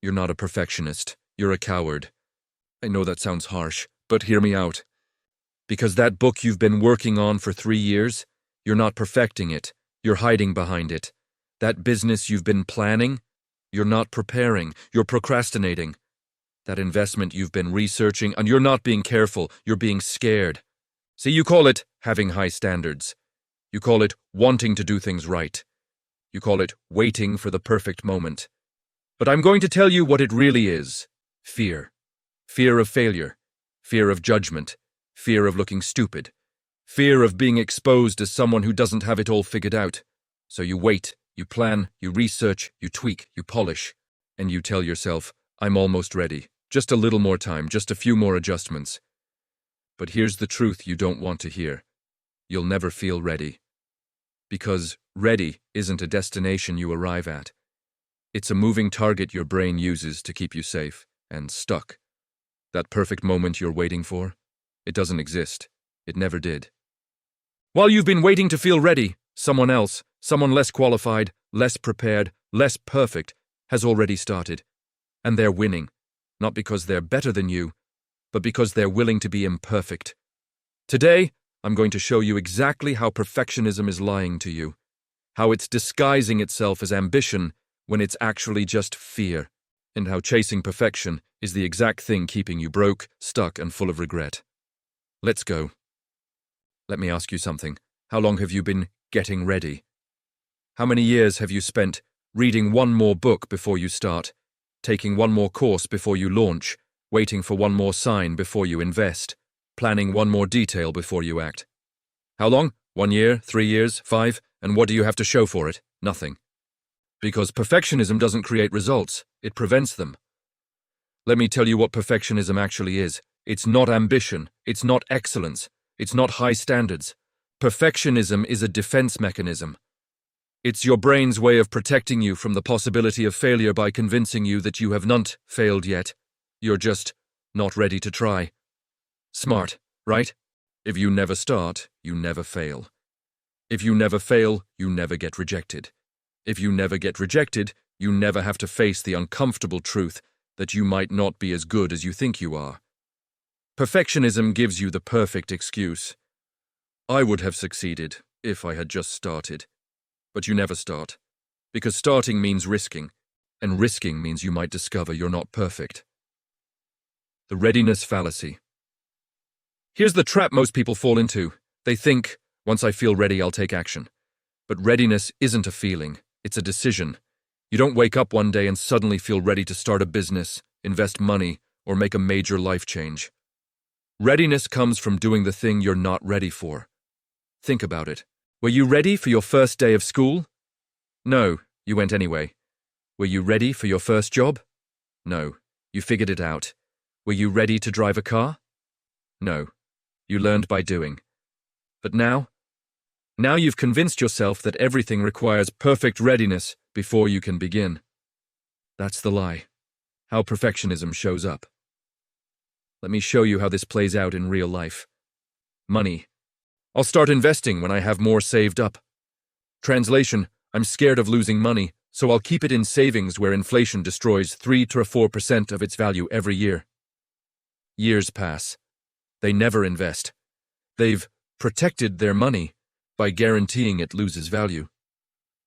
You're not a perfectionist. You're a coward. I know that sounds harsh, but hear me out. Because that book you've been working on for 3 years, you're not perfecting it. You're hiding behind it. That business you've been planning, you're not preparing. You're procrastinating. That investment you've been researching, and you're not being careful. You're being scared. See, you call it having high standards. You call it wanting to do things right. You call it waiting for the perfect moment. But I'm going to tell you what it really is. Fear. Fear of failure. Fear of judgment. Fear of looking stupid. Fear of being exposed as someone who doesn't have it all figured out. So you wait, you plan, you research, you tweak, you polish, and you tell yourself, I'm almost ready. Just a little more time, just a few more adjustments. But here's the truth you don't want to hear. You'll never feel ready. Because ready isn't a destination you arrive at. It's a moving target your brain uses to keep you safe and stuck. That perfect moment you're waiting for, it doesn't exist. It never did. While you've been waiting to feel ready, someone else, someone less qualified, less prepared, less perfect, has already started. And they're winning, not because they're better than you, but because they're willing to be imperfect. Today, I'm going to show you exactly how perfectionism is lying to you, how it's disguising itself as ambition when it's actually just fear, and how chasing perfection is the exact thing keeping you broke, stuck, and full of regret. Let's go. Let me ask you something. How long have you been getting ready? How many years have you spent reading one more book before you start, taking one more course before you launch, waiting for one more sign before you invest, planning one more detail before you act? How long? 1 year, 3 years, 5, and what do you have to show for it? Nothing. Because perfectionism doesn't create results, it prevents them. Let me tell you what perfectionism actually is. It's not ambition, it's not excellence, it's not high standards. Perfectionism is a defense mechanism. It's your brain's way of protecting you from the possibility of failure by convincing you that you have not failed yet. You're just not ready to try. Smart, right? If you never start, you never fail. If you never fail, you never get rejected. If you never get rejected, you never have to face the uncomfortable truth that you might not be as good as you think you are. Perfectionism gives you the perfect excuse. I would have succeeded if I had just started. But you never start, because starting means risking, and risking means you might discover you're not perfect. The readiness fallacy. Here's the trap most people fall into. They think, once I feel ready, I'll take action. But readiness isn't a feeling, it's a decision. You don't wake up one day and suddenly feel ready to start a business, invest money, or make a major life change. Readiness comes from doing the thing you're not ready for. Think about it. Were you ready for your first day of school? No, you went anyway. Were you ready for your first job? No, you figured it out. Were you ready to drive a car? No, you learned by doing. But now you've convinced yourself that everything requires perfect readiness before you can begin. That's the lie. How perfectionism shows up. Let me show you how this plays out in real life. Money. I'll start investing when I have more saved up. Translation, I'm scared of losing money, so I'll keep it in savings where inflation destroys 3 to 4% of its value every year. Years pass. They never invest. They've protected their money by guaranteeing it loses value.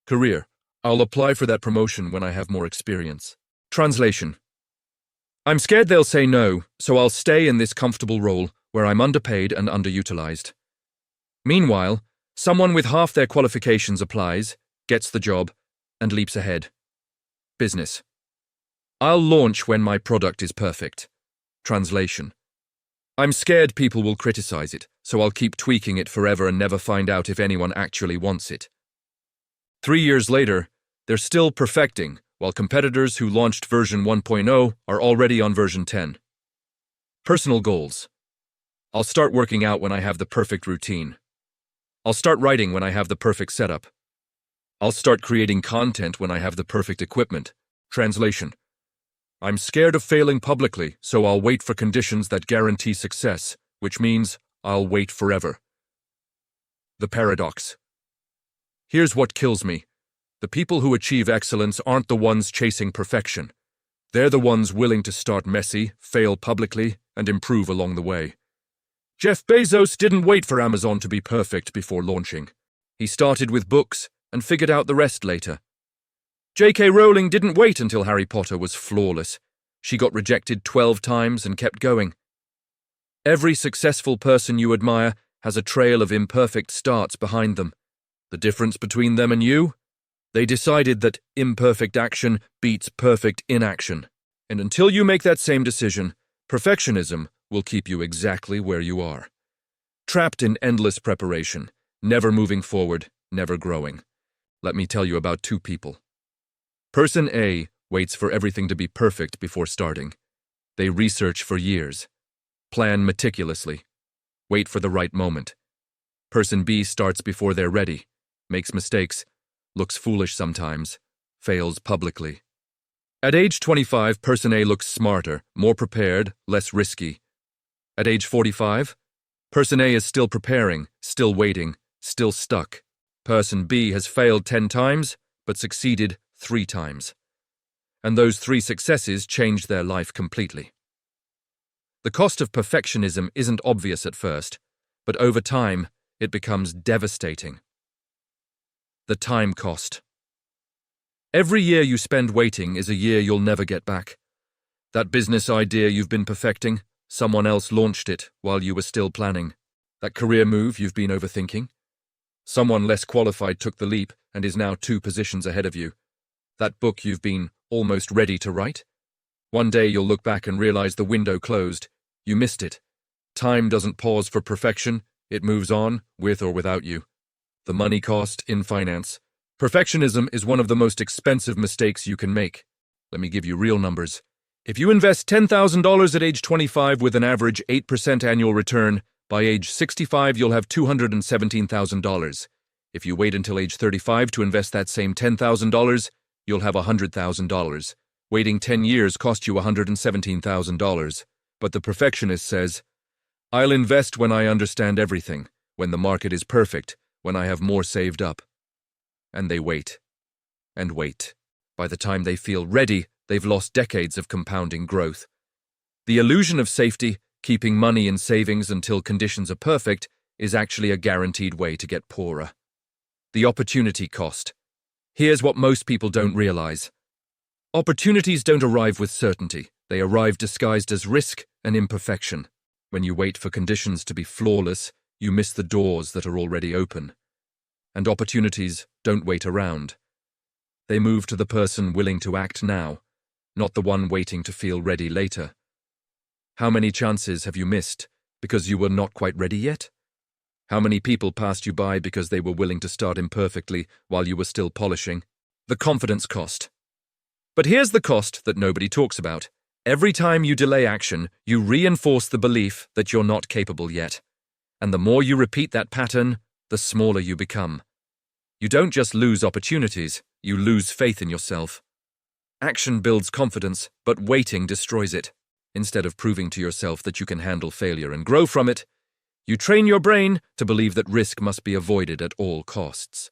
Career. I'll apply for that promotion when I have more experience. Translation. I'm scared they'll say no, so I'll stay in this comfortable role where I'm underpaid and underutilized. Meanwhile, someone with half their qualifications applies, gets the job, and leaps ahead. Business. I'll launch when my product is perfect. Translation. I'm scared people will criticize it, so I'll keep tweaking it forever and never find out if anyone actually wants it. 3 years later, they're still perfecting, while competitors who launched version 1.0 are already on version 10. Personal goals. I'll start working out when I have the perfect routine. I'll start writing when I have the perfect setup. I'll start creating content when I have the perfect equipment. Translation. I'm scared of failing publicly, so I'll wait for conditions that guarantee success, which means I'll wait forever. The paradox. Here's what kills me. The people who achieve excellence aren't the ones chasing perfection. They're the ones willing to start messy, fail publicly, and improve along the way. Jeff Bezos didn't wait for Amazon to be perfect before launching. He started with books and figured out the rest later. J.K. Rowling didn't wait until Harry Potter was flawless. She got rejected 12 times and kept going. Every successful person you admire has a trail of imperfect starts behind them. The difference between them and you? They decided that imperfect action beats perfect inaction. And until you make that same decision, perfectionism will keep you exactly where you are. Trapped in endless preparation, never moving forward, never growing. Let me tell you about two people. Person A waits for everything to be perfect before starting. They research for years, plan meticulously, wait for the right moment. Person B starts before they're ready, makes mistakes, looks foolish sometimes, fails publicly. At age 25, Person A looks smarter, more prepared, less risky. At age 45, Person A is still preparing, still waiting, still stuck. Person B has failed 10 times, but succeeded 3 times. And those 3 successes changed their life completely. The cost of perfectionism isn't obvious at first, but over time, it becomes devastating. The time cost. Every year you spend waiting is a year you'll never get back. That business idea you've been perfecting, someone else launched it while you were still planning. That career move you've been overthinking, someone less qualified took the leap and is now 2 positions ahead of you. That book you've been almost ready to write. One day you'll look back and realize the window closed. You missed it. Time doesn't pause for perfection. It moves on, with or without you. The money cost in finance. Perfectionism is one of the most expensive mistakes you can make. Let me give you real numbers. If you invest $10,000 at age 25 with an average 8% annual return, by age 65 you'll have $217,000. If you wait until age 35 to invest that same $10,000, you'll have $100,000. Waiting 10 years cost you $117,000. But the perfectionist says, I'll invest when I understand everything, when the market is perfect, when I have more saved up. And they wait. And wait. By the time they feel ready, they've lost decades of compounding growth. The illusion of safety, keeping money in savings until conditions are perfect, is actually a guaranteed way to get poorer. The opportunity cost. Here's what most people don't realize. Opportunities don't arrive with certainty. They arrive disguised as risk and imperfection. When you wait for conditions to be flawless, you miss the doors that are already open. And opportunities don't wait around. They move to the person willing to act now, not the one waiting to feel ready later. How many chances have you missed because you were not quite ready yet? How many people passed you by because they were willing to start imperfectly while you were still polishing? The confidence cost. But here's the cost that nobody talks about. Every time you delay action, you reinforce the belief that you're not capable yet. And the more you repeat that pattern, the smaller you become. You don't just lose opportunities, you lose faith in yourself. Action builds confidence, but waiting destroys it. Instead of proving to yourself that you can handle failure and grow from it, you train your brain to believe that risk must be avoided at all costs.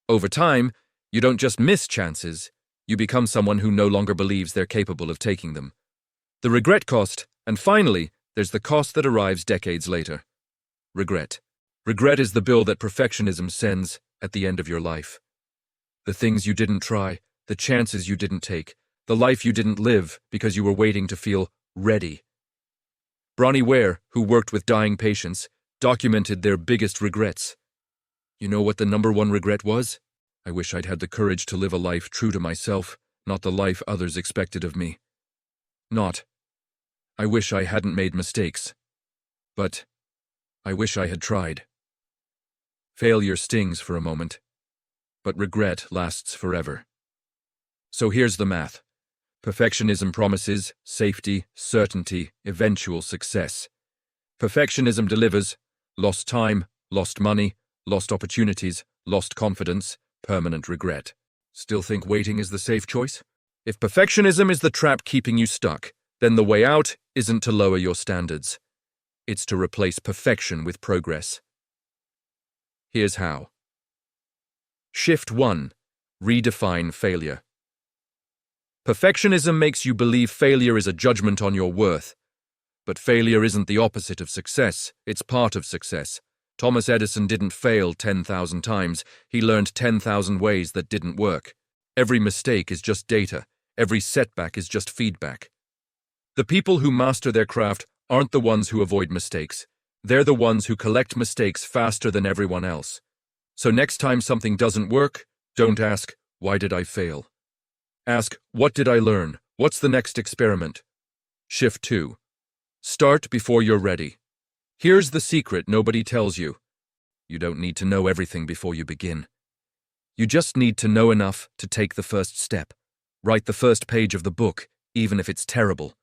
Over time, you don't just miss chances, you become someone who no longer believes they're capable of taking them. The regret cost, and finally, there's the cost that arrives decades later. Regret. Regret is the bill that perfectionism sends at the end of your life. The things you didn't try, the chances you didn't take, the life you didn't live because you were waiting to feel ready. Bronnie Ware, who worked with dying patients, documented their biggest regrets. You know what the number 1 regret was? I wish I'd had the courage to live a life true to myself, not the life others expected of me. Not, I wish I hadn't made mistakes. But, I wish I had tried. Failure stings for a moment, but regret lasts forever. So here's the math. Perfectionism promises safety, certainty, eventual success. Perfectionism delivers lost time, lost money, lost opportunities, lost confidence, permanent regret. Still think waiting is the safe choice? If perfectionism is the trap keeping you stuck, then the way out isn't to lower your standards. It's to replace perfection with progress. Here's how. Shift 1. Redefine failure. Perfectionism makes you believe failure is a judgment on your worth. But failure isn't the opposite of success, it's part of success. Thomas Edison didn't fail 10,000 times, he learned 10,000 ways that didn't work. Every mistake is just data, every setback is just feedback. The people who master their craft aren't the ones who avoid mistakes. They're the ones who collect mistakes faster than everyone else. So next time something doesn't work, don't ask, why did I fail? Ask, what did I learn? What's the next experiment? Shift 2. Start before you're ready. Here's the secret nobody tells you. You don't need to know everything before you begin. You just need to know enough to take the first step. Write the first page of the book, even if it's terrible.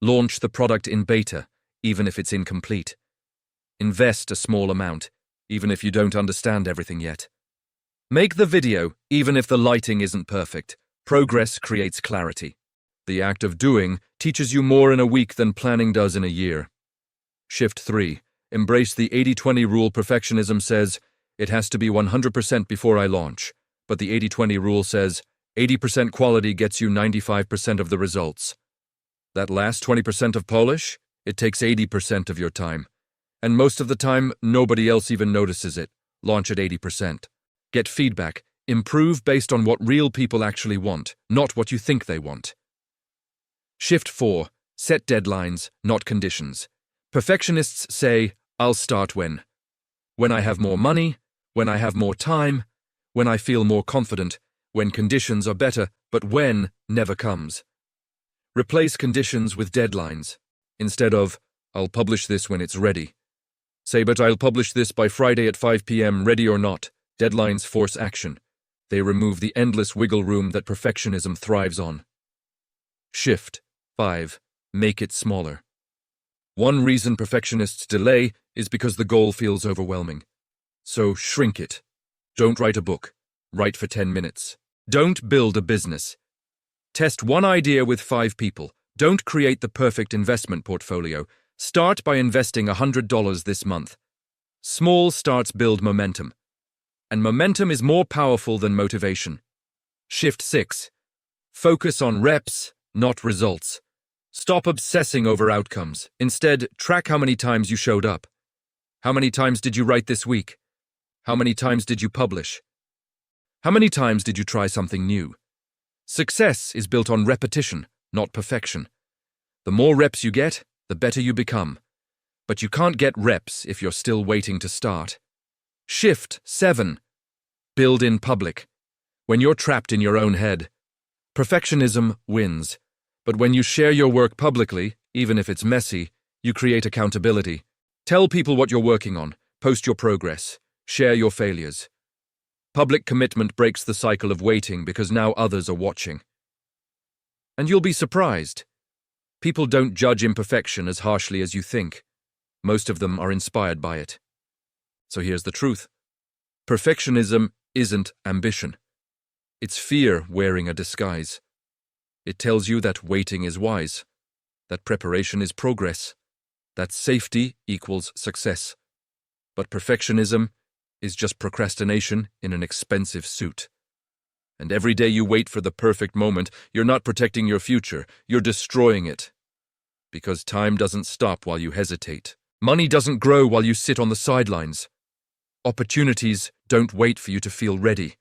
Launch the product in beta, even if it's incomplete. Invest a small amount, even if you don't understand everything yet. Make the video, even if the lighting isn't perfect. Progress creates clarity. The act of doing teaches you more in a week than planning does in a year. Shift 3. Embrace the 80-20 rule. Perfectionism says, it has to be 100% before I launch. But the 80-20 rule says, 80% quality gets you 95% of the results. That last 20% of polish, it takes 80% of your time. And most of the time, nobody else even notices it. Launch at 80%. Get feedback. Improve based on what real people actually want, not what you think they want. Shift 4. Set deadlines, not conditions. Perfectionists say, I'll start when I have more money, when I have more time, when I feel more confident, when conditions are better, but when never comes. Replace conditions with deadlines. Instead of, I'll publish this when it's ready. Say, but I'll publish this by Friday at 5 p.m., ready or not. Deadlines force action. They remove the endless wiggle room that perfectionism thrives on. Shift 5. Make it smaller. One reason perfectionists delay is because the goal feels overwhelming. So shrink it. Don't write a book. Write for 10 minutes. Don't build a business. Test one idea with 5 people. Don't create the perfect investment portfolio. Start by investing $100 this month. Small starts build momentum. And momentum is more powerful than motivation. Shift 6. Focus on reps, not results. Stop obsessing over outcomes. Instead, track how many times you showed up. How many times did you write this week? How many times did you publish? How many times did you try something new? Success is built on repetition, not perfection. The more reps you get, the better you become. But you can't get reps if you're still waiting to start. Shift 7. Build in public. When you're trapped in your own head, perfectionism wins. But when you share your work publicly, even if it's messy, you create accountability. Tell people what you're working on, post your progress, share your failures. Public commitment breaks the cycle of waiting because now others are watching. And you'll be surprised. People don't judge imperfection as harshly as you think. Most of them are inspired by it. So here's the truth. Perfectionism isn't ambition. It's fear wearing a disguise. It tells you that waiting is wise, that preparation is progress, that safety equals success. But perfectionism is just procrastination in an expensive suit. And every day you wait for the perfect moment, you're not protecting your future, you're destroying it. Because time doesn't stop while you hesitate. Money doesn't grow while you sit on the sidelines. Opportunities don't wait for you to feel ready.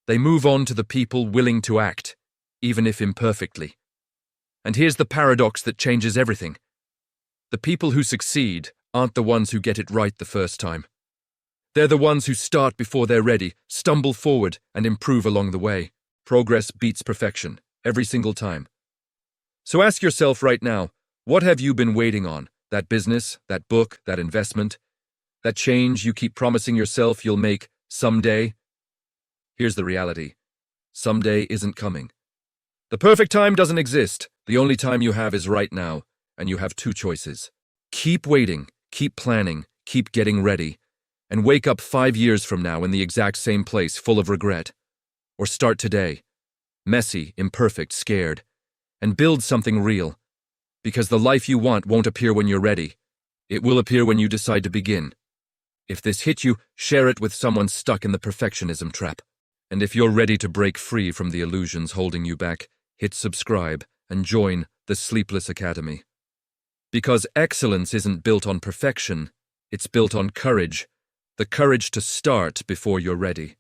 They move on to the people willing to act, even if imperfectly. And here's the paradox that changes everything. The people who succeed aren't the ones who get it right the first time. They're the ones who start before they're ready, stumble forward, and improve along the way. Progress beats perfection, every single time. So ask yourself right now, what have you been waiting on? That business, that book, that investment, that change you keep promising yourself you'll make someday? Here's the reality. Someday isn't coming. The perfect time doesn't exist. The only time you have is right now, and you have 2 choices. Keep waiting, keep planning, keep getting ready, and wake up 5 years from now in the exact same place full of regret. Or start today, messy, imperfect, scared, and build something real. Because the life you want won't appear when you're ready. It will appear when you decide to begin. If this hit you, share it with someone stuck in the perfectionism trap. And if you're ready to break free from the illusions holding you back, hit subscribe, and join the Sleepless Academy. Because excellence isn't built on perfection, it's built on courage, the courage to start before you're ready.